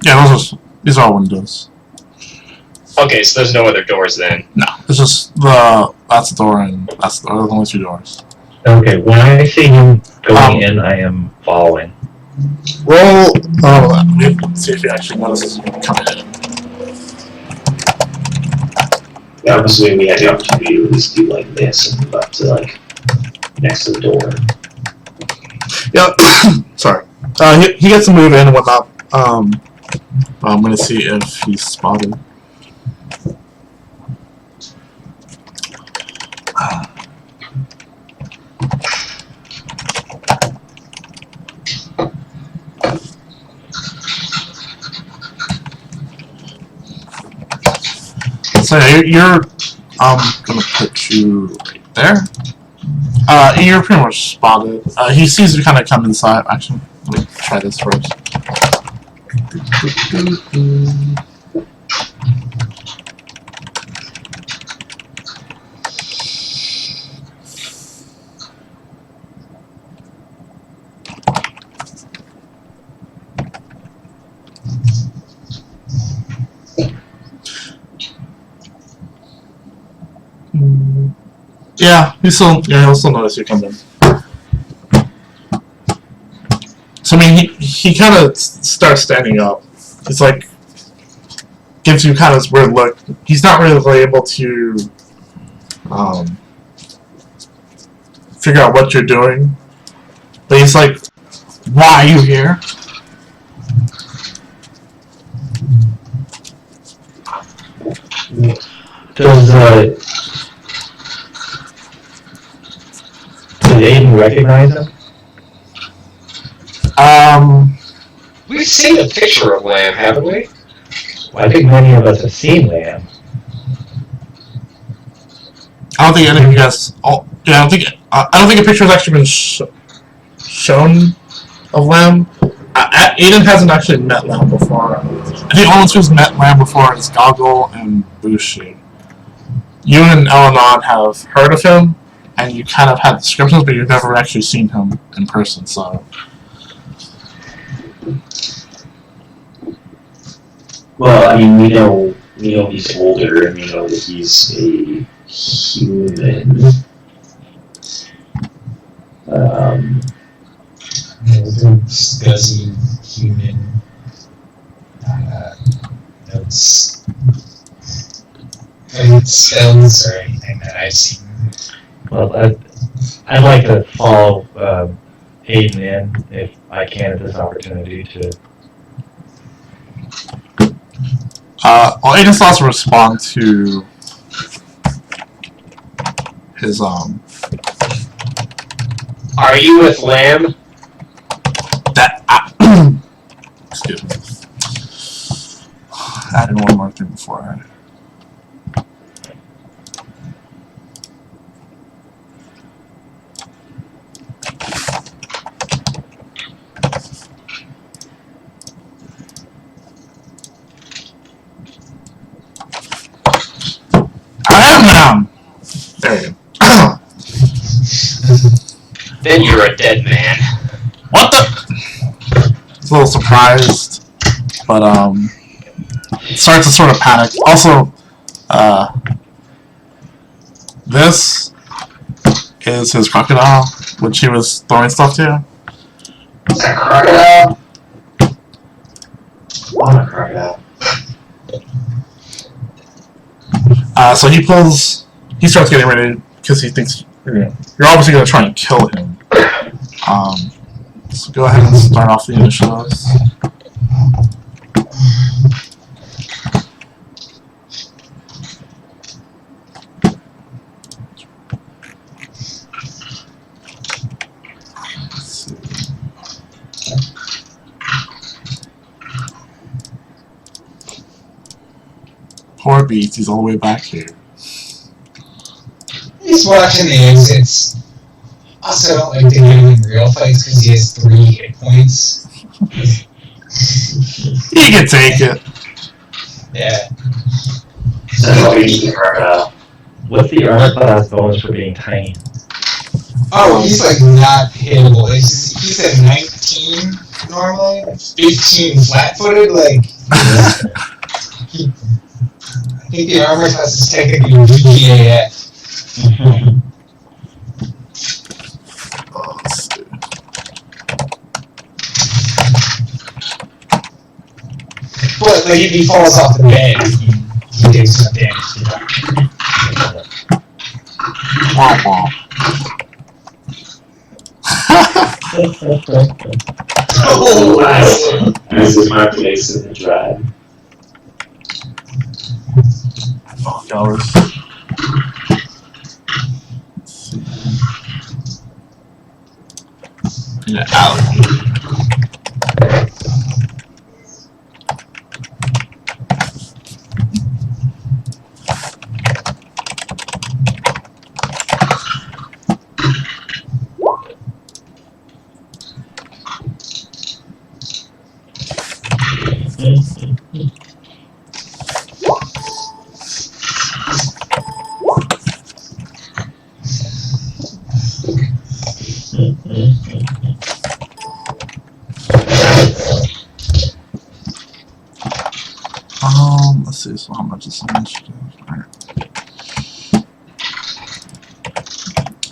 Yeah, these are all windows. Okay, so there's no other doors then. No, it's just that's the door and that's the door. There's only 2 doors. Okay, when I see him going in, I am following. Roll. Let me see if he actually notices you coming in. Yeah, I'm assuming we had the opportunity to at least do like this and move up to like next to the door. Yeah, sorry. He gets to move in and whatnot. I'm gonna see if he's spotted. So you're gonna put you right there. You're pretty much spotted. He sees you kind of come inside. Actually, let me try this first. Yeah, he'll still notice you come in. So I mean, he kind of starts standing up. It's like gives you kind of this weird look. He's not really able to figure out what you're doing, but he's like, "Why are you here?" Does Aiden recognize him? We've seen a picture of Lamb, haven't we? Well, I think many of us have seen Lamb. I don't think any of you guys. Oh, yeah, I don't think a picture has actually been shown of Lamb. Aiden hasn't actually met Lamb before. I think the only ones who's met Lamb before is Goggle and Bushi. You and Eleanor have heard of him, and you kind of had descriptions, but you've never actually seen him in person. So. Well, I mean, we know he's older, and we know that he's a human. Scuzzy human. Notes. Spells or anything that I've seen. Well, I'd like to follow Aiden in if I can at this opportunity to. Well, Aiden still has to respond to his Are you with Lamb? Excuse me. I did one more thing before I. There you go. Then you're a dead man. What the? He's a little surprised, but starts to sort of panic. Also, this is his crocodile, which he was throwing stuff to. Is that crocodile? What a crocodile. So he starts getting ready because he thinks you're obviously going to try and kill him. So go ahead and start off the initiatives. Poor Beats, he's all the way back here. He's watching the exits. Also, I don't like to give him real fights because he has 3 hit points. He can take it. Yeah. What's the armor class bonus for being tiny? Oh, he's like not hittable. It's just, he's at 19. normally. 15 flat-footed, like. I think the armor class is technically VGAF. Let's see. But like if he falls off the bed, he takes some damage to that. Womp womp. Oh, This is my place in the drive. Oh, dollars. Yeah, alligator. Let's see, so how much is initiative?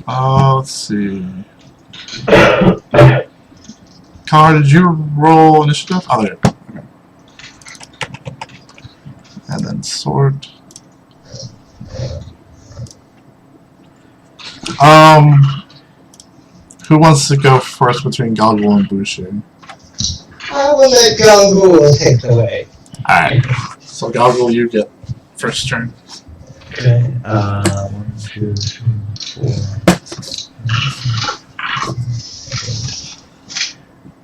Alright. Let's see. Connor, did you roll initiative? Oh, there. Okay. And then sword. Who wants to go first between Galgul and Boucher? I will let Galgul take the way. Alright. So Galgul, you get first turn. Okay. 1, 2, 3,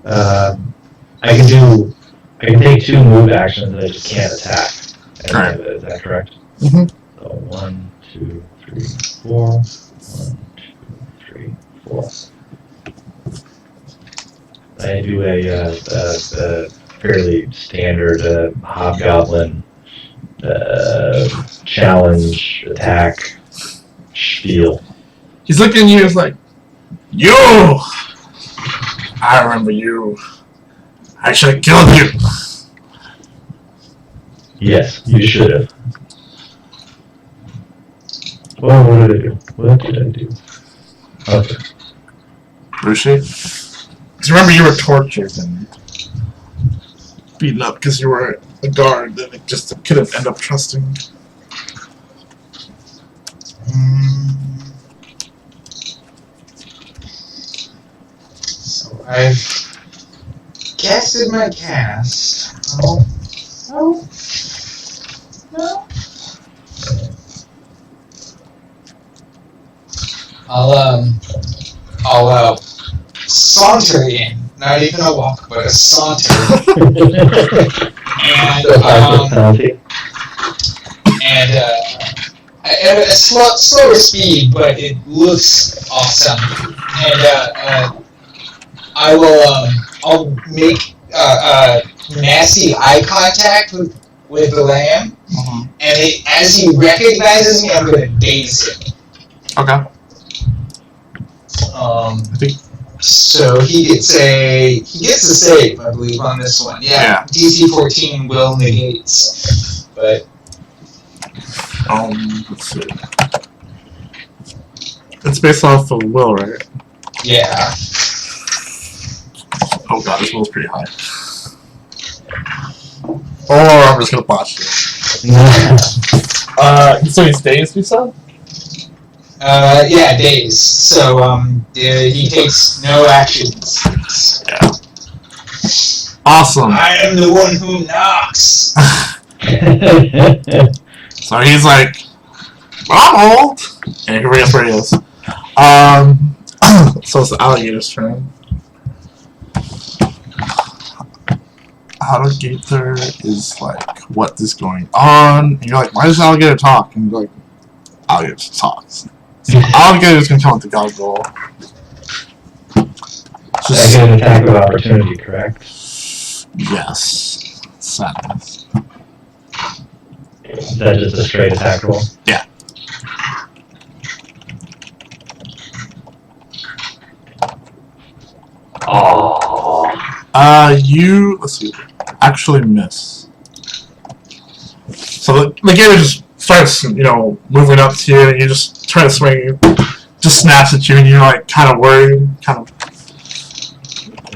4. I can take 2 move actions and I just can't attack. Alright. Is that correct? Mm-hmm. So 1, 2, 3, 4. 1, 2, 3, 4. I do a fairly standard hobgoblin challenge attack spiel. He's looking at you, he's like, you! I remember you. I should have killed you. Yes, you should have. Well, what did I do? What did I do? Okay. Boucher? Because remember you were tortured and beaten up because you were a guard that it just couldn't end up trusting. So I've casted my cast. Oh. No. I'll saunter in, not even a walk, but a saunter. and at a slower speed, but it looks awesome. And I will I'll make nasty eye contact with the lamb, and as he recognizes me, I'm gonna daze him. Okay. I think so. He gets a save, I believe, on this one. Yeah. DC 14 will negates, but let's see. It's based off of will, right? yeah. Oh god, this will's pretty high. Or I'm just gonna botch it. So he's dazed, you said? Yeah, days. So, he takes no actions. Yeah. Awesome. I am the one who knocks. So he's like, well, I'm old. And you can read up where he is. So it's the alligator's turn. Alligator is like, what is going on? And you're like, why does alligator talk? And you're like, alligator talks. So alligator's gonna come with the Galgul. I get an attack of opportunity, correct? Yes. Sadness. Is that just a straight attack roll? Yeah. Oh. You, let's see, actually miss. So the gator just starts, you know, moving up to you, and you just try to swing, just snaps at you, and you're like kind of worried, kind of.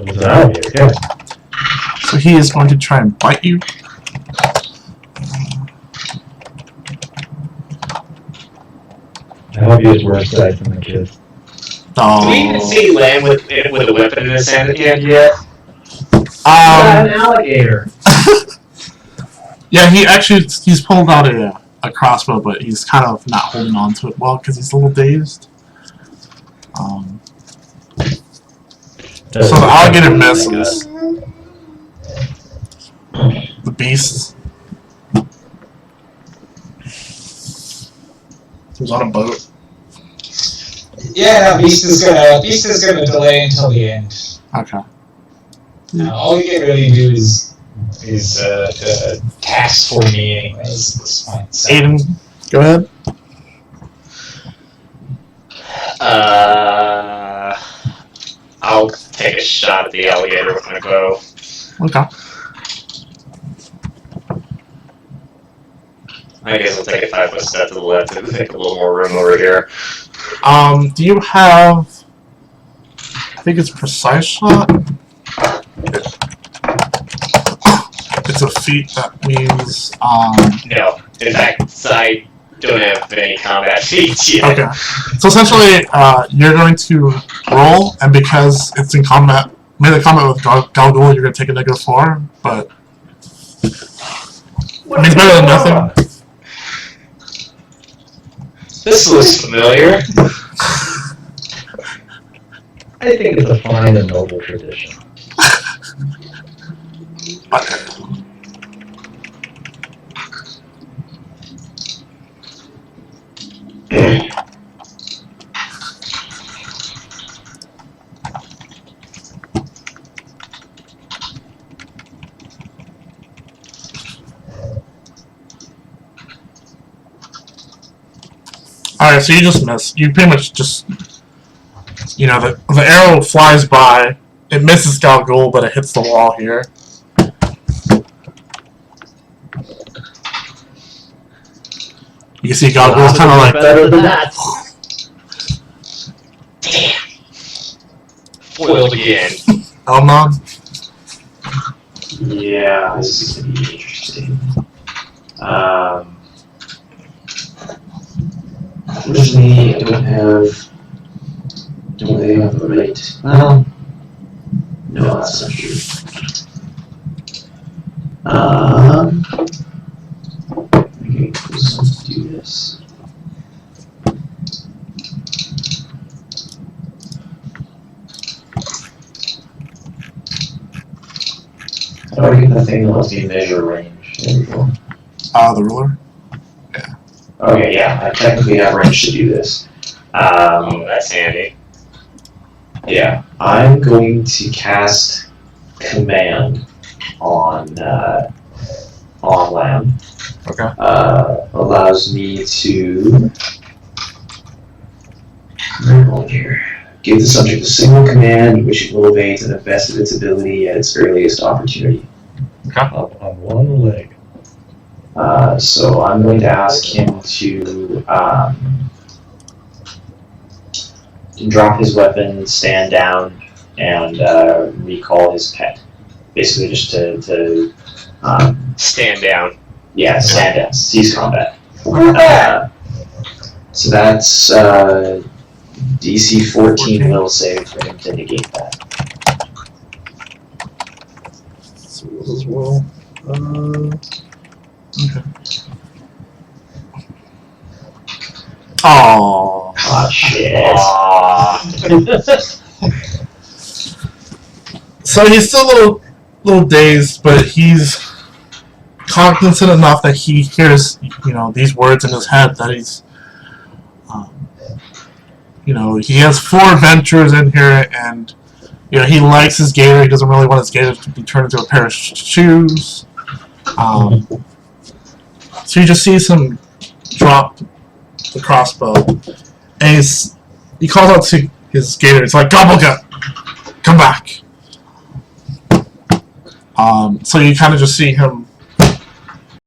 Okay. So he is going to try and bite you. I hope he has worse sight than the kids. Do we even see Lamb with a weapon in his hand yet? An alligator. Yeah, he's pulled out a crossbow, but he's kind of not holding on to it well because he's a little dazed. So the alligator misses. The beast was on a boat. Yeah, no, Beast is gonna delay until the end. Okay. All he can really do is task for me anyways at this point. So. Aiden, go ahead. I'll take a shot at the alligator with my bow. Okay. I guess I'll take a 5-foot step to the left and make a little more room over here. Do you have? I think it's precise shot. It's a feat that means No, in fact, I don't have any combat feats yet. Okay. So essentially, you're going to roll, and because it's in combat, made a combat with Galgul, you're going to take a -4, but I mean, it's better than nothing. This looks familiar. I think it's a fine and noble tradition. Alright, so you just miss. You pretty much just, you know, the arrow flies by, it misses Galgul, but it hits the wall here. You can see Galgul's kind of like, better than that. Foiled again. Elmon. Yeah, this is gonna be interesting. Unfortunately, I don't really have the right. Well, no, that's not true. Okay, let's do this. How do I get that thing that lets me measure range? There we go. The ruler. Okay, yeah, I technically have range to do this. Oh, that's handy. Yeah, I'm going to cast Command on Lamb. Okay. Allows me to here. Give the subject a single command which it will obey to the best of its ability at its earliest opportunity. Up on one leg. So I'm going to ask him to drop his weapon, stand down, and recall his pet. Basically, just to Stand down. yeah, stand down, cease combat. So that's DC 14 will save for him to negate that. So as well. Okay. Oh. Oh shit. So he's still a little dazed, but he's cognizant enough that he hears, you know, these words in his head that he's, you know, he has 4 adventures in here, and you know he likes his gator. He doesn't really want his gator to be turned into a pair of shoes. So you just see him drop the crossbow, and he calls out to his gator. It's like, Gobblegut, come back. So you kind of just see him